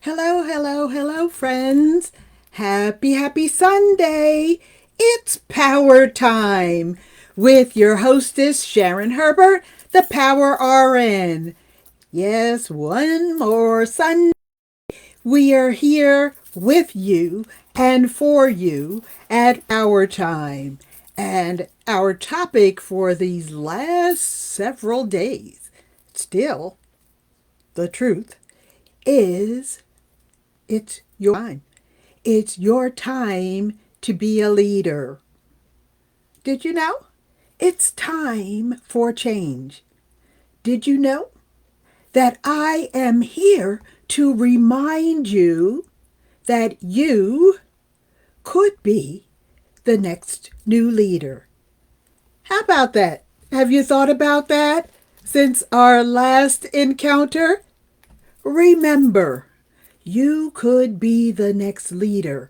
Hello, hello, hello, friends. Happy Sunday. It's Power Time with your hostess, Sharon Herbert, the Power RN. Yes, one more Sunday. We are here with you and for you at Power Time. And our topic for these last several days, still the truth, is it's your time. It's your time to be a leader. Did you know? It's time for change. Did you know that I am here to remind you that you could be the next new leader? How about that? Have you thought about that since our last encounter? Remember, you could be the next leader.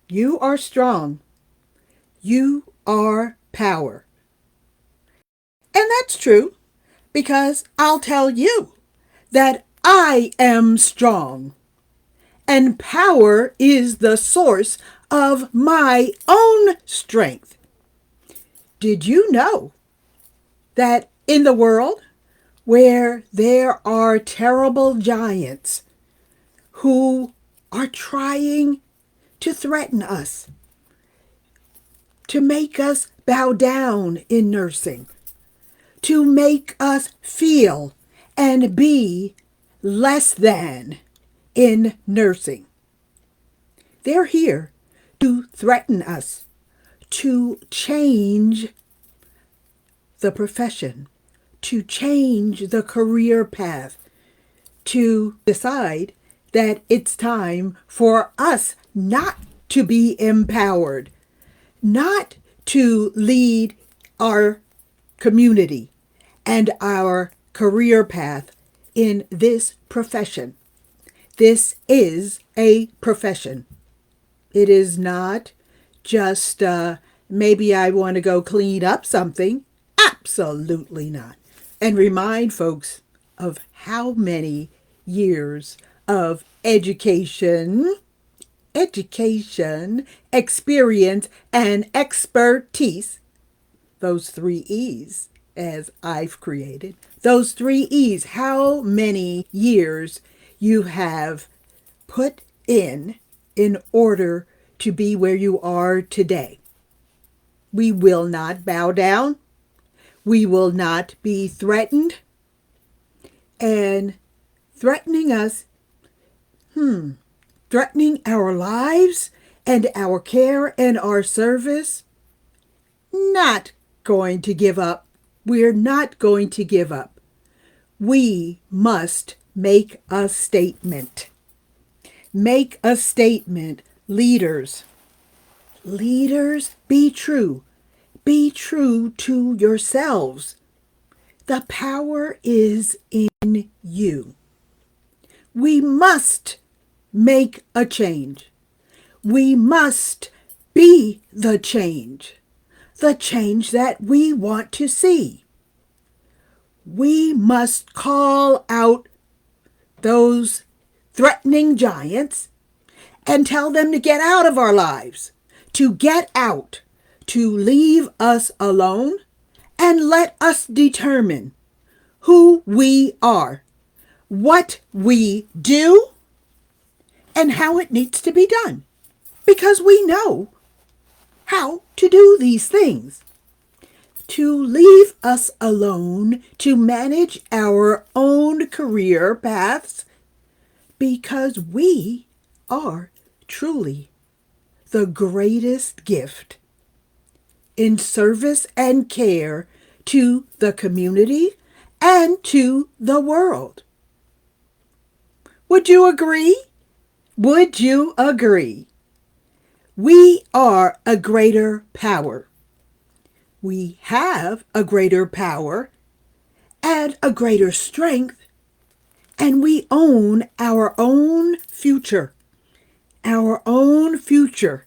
You are strong. You are power. And that's true because I'll tell you that I am strong and power is the source of my own strength. Did you know that in the world where there are terrible giants who are trying to threaten us, to make us bow down in nursing, to make us feel and be less than in nursing? They're here to threaten us, to change the profession, to change the career path, to decide that it's time for us not to be empowered, not to lead our community and our career path in this profession. This is a profession. It is not just maybe I want to go clean up something. Absolutely not. And remind folks of how many years of education, experience, and expertise, those three E's as I've created, those three E's, how many years you have put in order to be where you are today. We will not bow down. We will not be threatened. And threatening us, threatening our lives and our care and our service, not going to give up. We're not going to give up. We must make a statement. Make a statement, leaders. Leaders, be true. Be true to yourselves. The power is in you. We must make a change. We must be the change that we want to see. We must call out those threatening giants and tell them to get out of our lives, to get out, to leave us alone, and let us determine who we are, what we do, and how it needs to be done. Because we know how to do these things. To leave us alone to manage our own career paths, because we are truly the greatest gift in service and care to the community and to the world. Would you agree? Would you agree? We are a greater power. We have a greater power and a greater strength, and we own our own future. Our own future.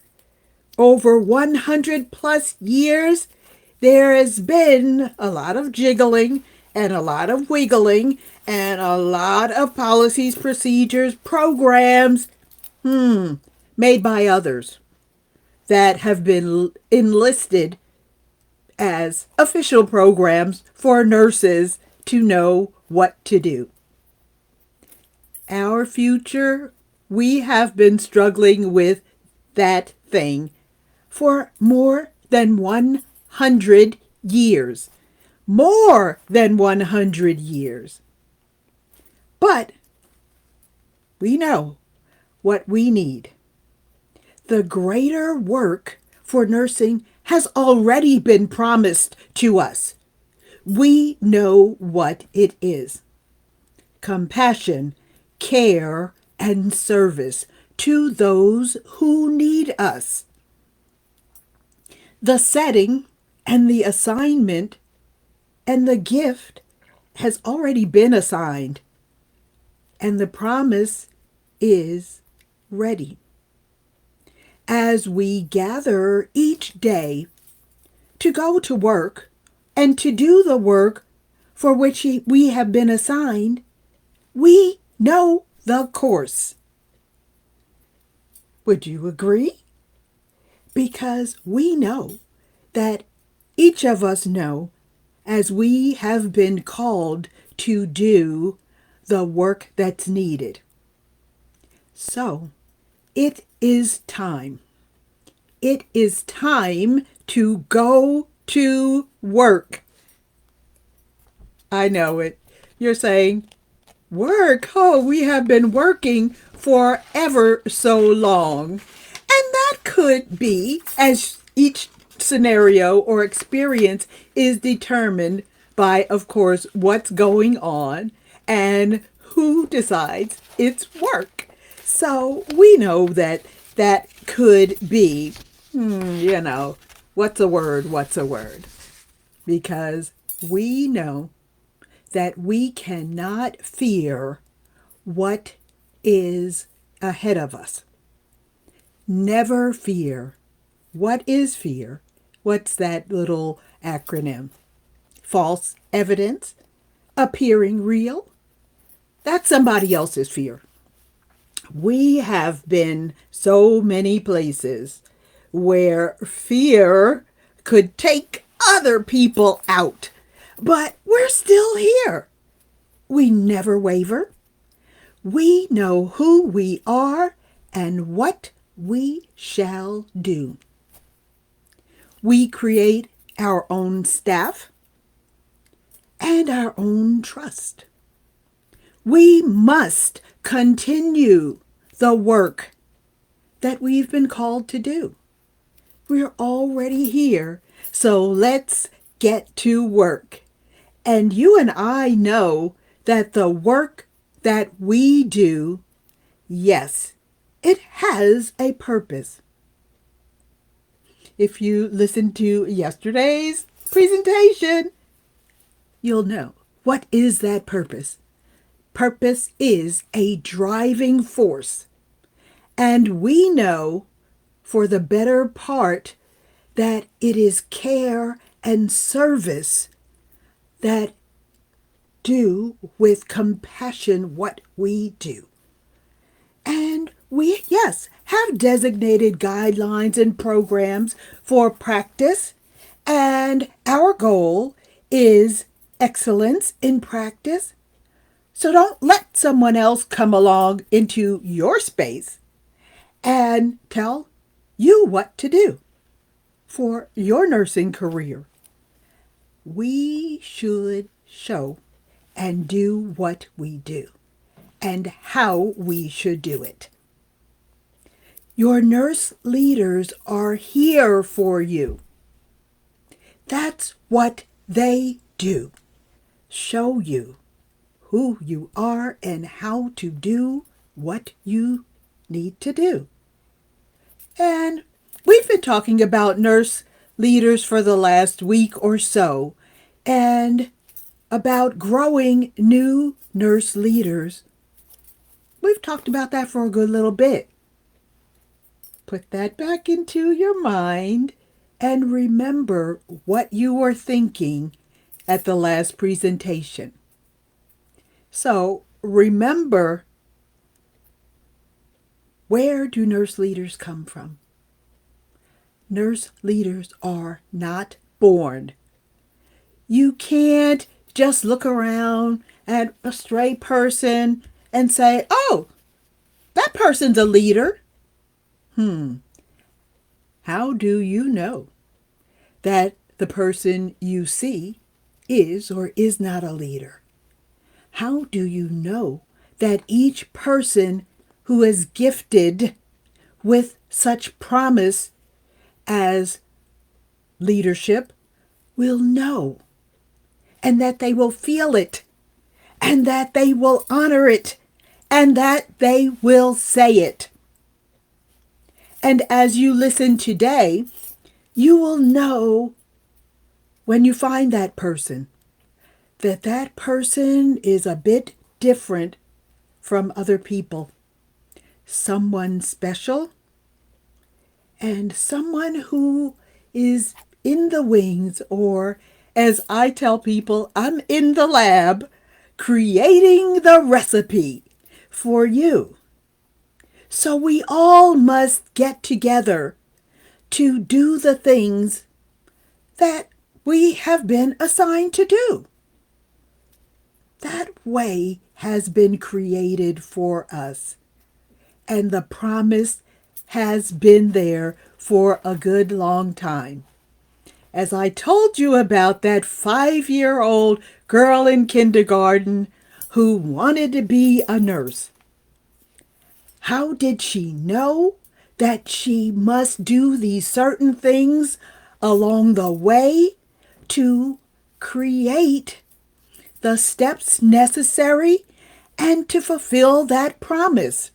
Over 100 plus years, there has been a lot of jiggling and a lot of wiggling and a lot of policies, procedures, programs made by others that have been enlisted as official programs for nurses to know what to do. Our future, we have been struggling with that thing for more than 100 years. More than 100 years. But we know what we need. The greater work for nursing has already been promised to us. We know what it is. Compassion, care, and service to those who need us. The setting and the assignment and the gift has already been assigned, and the promise is ready. As we gather each day to go to work and to do the work for which we have been assigned, we know the course. Would you agree? Because we know that each of us know, as we have been called to do the work that's needed. So, it is time. It is time to go to work. I know it. You're saying, work? Oh, we have been working for ever so long. And that could be, as each scenario or experience is determined by, of course, what's going on and who decides it's work. So we know that that could be, what's a word? Because we know that we cannot fear what is ahead of us. Never fear. What is fear? What's that little acronym? False evidence? Appearing real? That's somebody else's fear. We have been so many places where fear could take other people out, but we're still here. We never waver. We know who we are and what we shall do. We create our own staff and our own trust. We must continue the work that we've been called to do. We're already here, so let's get to work. And you and I know that the work that we do, yes, it has a purpose. If you listened to yesterday's presentation, you'll know. What is that purpose? Purpose is a driving force. And we know for the better part that it is care and service that do with compassion what we do. And we, yes, have designated guidelines and programs for practice, and our goal is excellence in practice. So don't let someone else come along into your space and tell you what to do for your nursing career. We should show and do what we do and how we should do it. Your nurse leaders are here for you. That's what they do. Show you who you are and how to do what you need to do. And we've been talking about nurse leaders for the last week or so, and about growing new nurse leaders. We've talked about that for a good little bit. Put that back into your mind and remember what you were thinking at the last presentation. So remember, where do nurse leaders come from? Nurse leaders are not born. You can't just look around at a stray person and say, oh, that person's a leader. How do you know that the person you see is or is not a leader? How do you know that each person who is gifted with such promise as leadership will know, and that they will feel it, and that they will honor it, and that they will say it? And as you listen today, you will know when you find that person that that person is a bit different from other people. Someone special, and someone who is in the wings, or as I tell people, I'm in the lab creating the recipe for you. So we all must get together to do the things that we have been assigned to do. That way has been created for us, and the promise has been there for a good long time. As I told you about that 5-year-old girl in kindergarten who wanted to be a nurse, how did she know that she must do these certain things along the way to create the steps necessary and to fulfill that promise?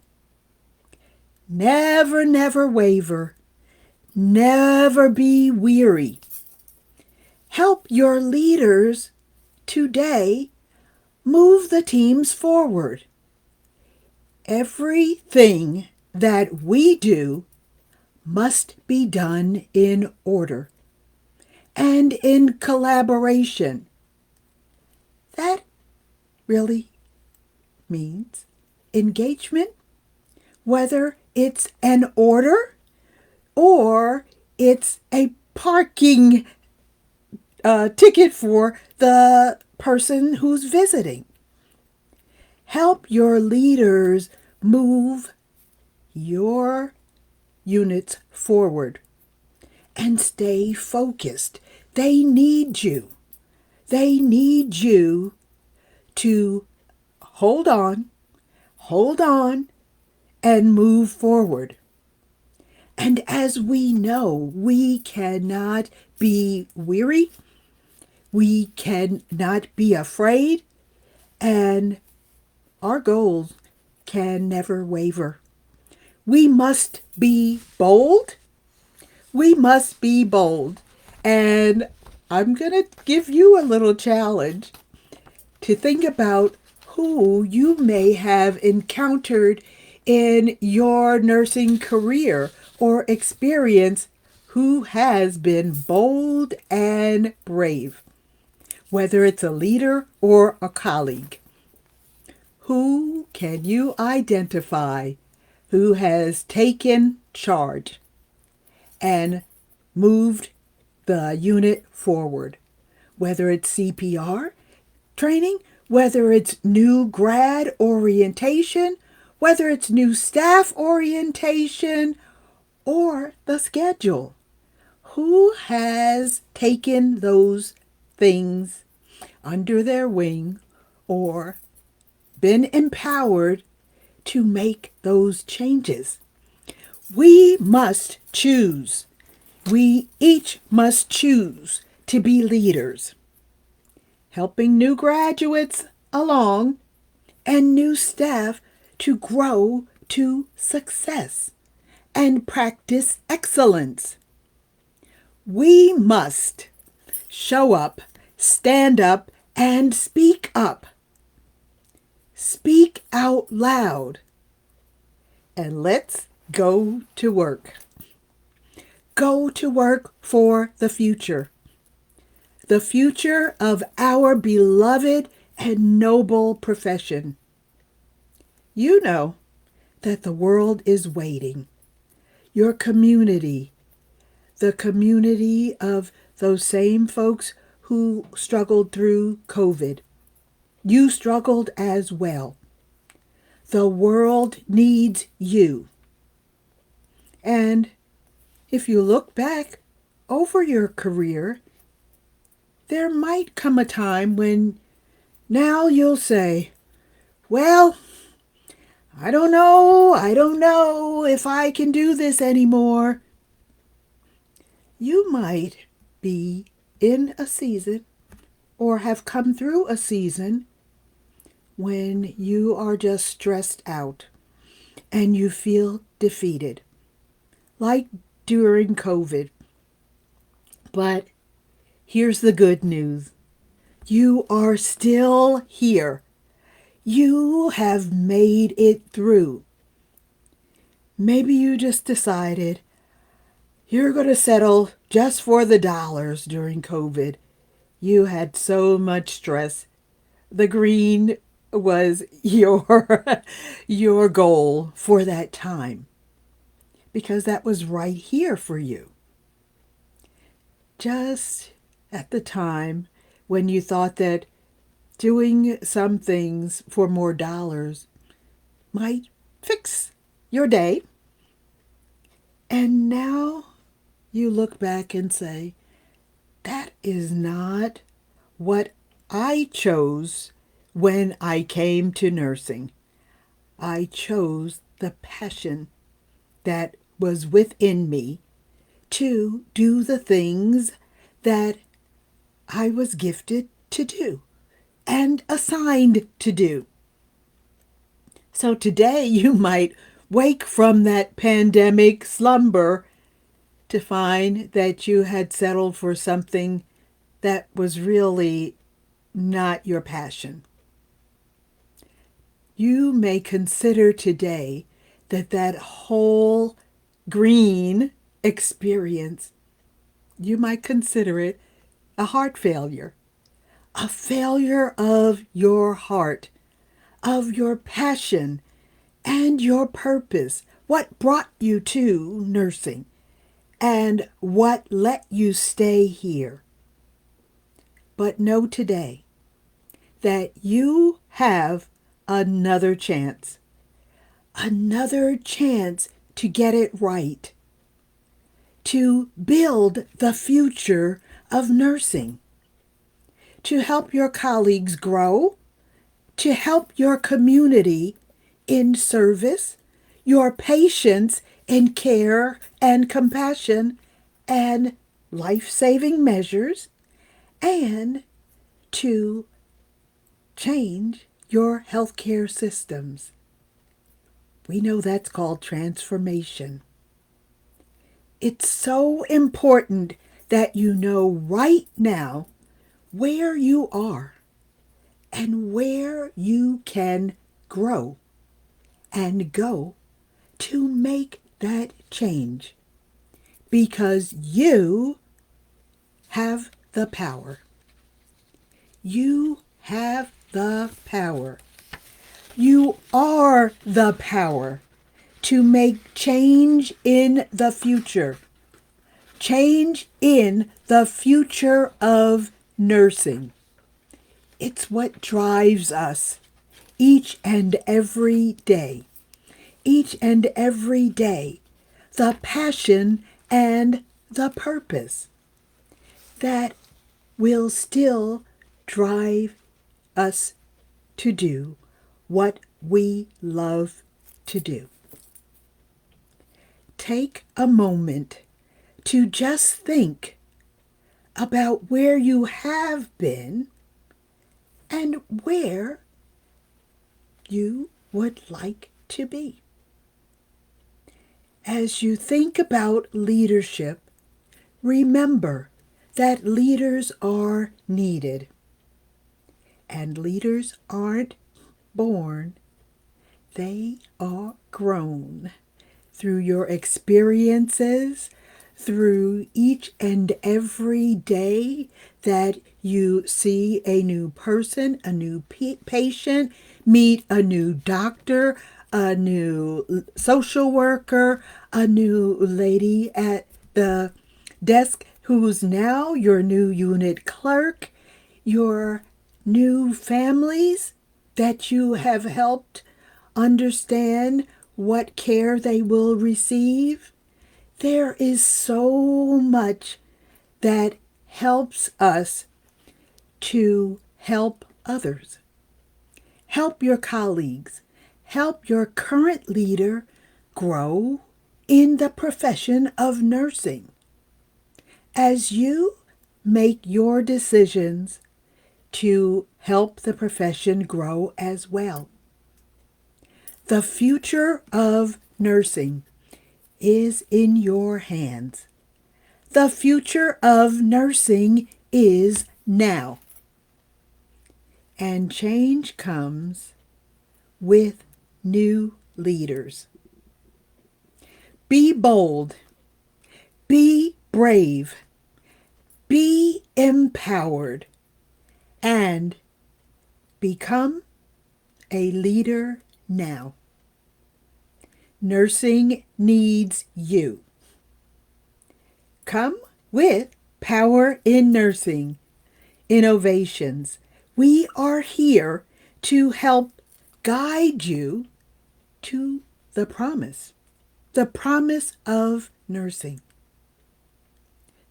Never, never waver. Never be weary. Help your leaders today move the teams forward. Everything that we do must be done in order and in collaboration. That really means engagement, whether it's an order or it's a parking ticket for the person who's visiting. Help your leaders move your units forward and stay focused. They need you. They need you to hold on, and move forward. And as we know, we cannot be weary, we cannot be afraid, and our goals can never waver. We must be bold. We must be bold. And I'm going to give you a little challenge to think about who you may have encountered in your nursing career or experience who has been bold and brave, whether it's a leader or a colleague. Who can you identify who has taken charge and moved the unit forward? Whether it's CPR training, whether it's new grad orientation, whether it's new staff orientation, or the schedule. Who has taken those things under their wing or been empowered to make those changes? We must choose. We each must choose to be leaders, helping new graduates along and new staff to grow to success and practice excellence. We must show up, stand up, and speak up. Speak out loud. And let's go to work. Go to work for the future. the future of our beloved and noble profession. You know that the world is waiting. Your community, the community of those same folks who struggled through COVID, you struggled as well. The world needs you. And if you look back over your career, there might come a time when now you'll say, well, I don't know if I can do this anymore. You might be in a season or have come through a season when you are just stressed out and you feel defeated, like during COVID. But here's the good news. You are still here. You have made it through. Maybe you just decided you're going to settle just for the dollars during COVID. You had so much stress. The green was your goal for that time because that was right here for you. Just at the time when you thought that doing some things for more dollars might fix your day. And now you look back and say, that is not what I chose when I came to nursing. I chose the passion that was within me to do the things that I was gifted to do and assigned to do. So today you might wake from that pandemic slumber to find that you had settled for something that was really not your passion. You may consider today that whole green experience, you might consider it a heart failure, a failure of your heart, of your passion and your purpose, what brought you to nursing and what let you stay here. But know today that you have another chance to get it right, to build the future of nursing, to help your colleagues grow, to help your community in service, your patients in care and compassion and life-saving measures, and to change your healthcare systems. We know that's called transformation. It's so important that you know right now where you are and where you can grow and go to make that change, because you have the power. You have the power. You are the power to make change in the future. Change in the future of nursing. It's what drives us each and every day. Each and every day. The passion and the purpose that will still drive us to do what we love to do. Take a moment to just think about where you have been and where you would like to be. As you think about leadership, remember that leaders are needed. And leaders aren't born, they are grown through your experiences, through each and every day that you see a new person, a new patient, meet a new doctor, a new social worker, a new lady at the desk who's now your new unit clerk, your new families that you have helped understand what care they will receive. There is so much that helps us to help others. Help your colleagues. Help your current leader grow in the profession of nursing. As you make your decisions to help the profession grow as well. The future of nursing is in your hands. The future of nursing is now. And change comes with new leaders. Be bold. Be brave. Be empowered. And become a leader now. Nursing needs you. Come with Power in Nursing Innovations. We are here to help guide you to the promise of nursing.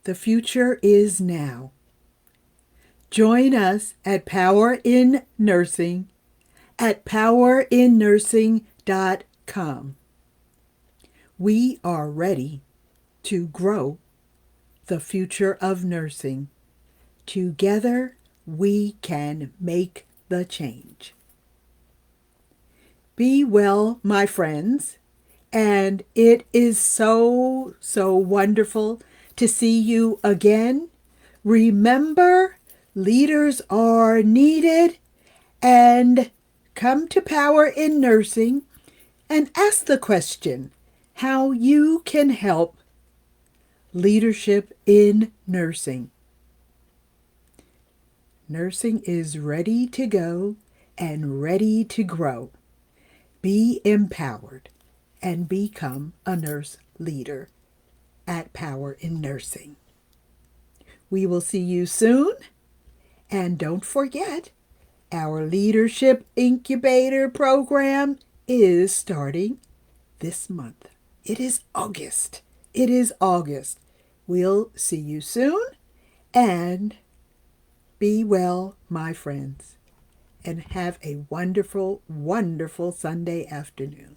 The future is now. Join us at Power in Nursing at powerinnursing.com. We are ready to grow the future of nursing. Together, we can make the change. Be well, my friends, and it is so wonderful to see you again. Remember, leaders are needed, and come to Power in Nursing and ask the question how you can help leadership in nursing. Nursing is ready to go and ready to grow. Be empowered and become a nurse leader at Power in Nursing. We will see you soon. And don't forget, our Leadership Incubator program is starting this month. It is August. We'll see you soon, and be well, my friends, and have a wonderful Sunday afternoon.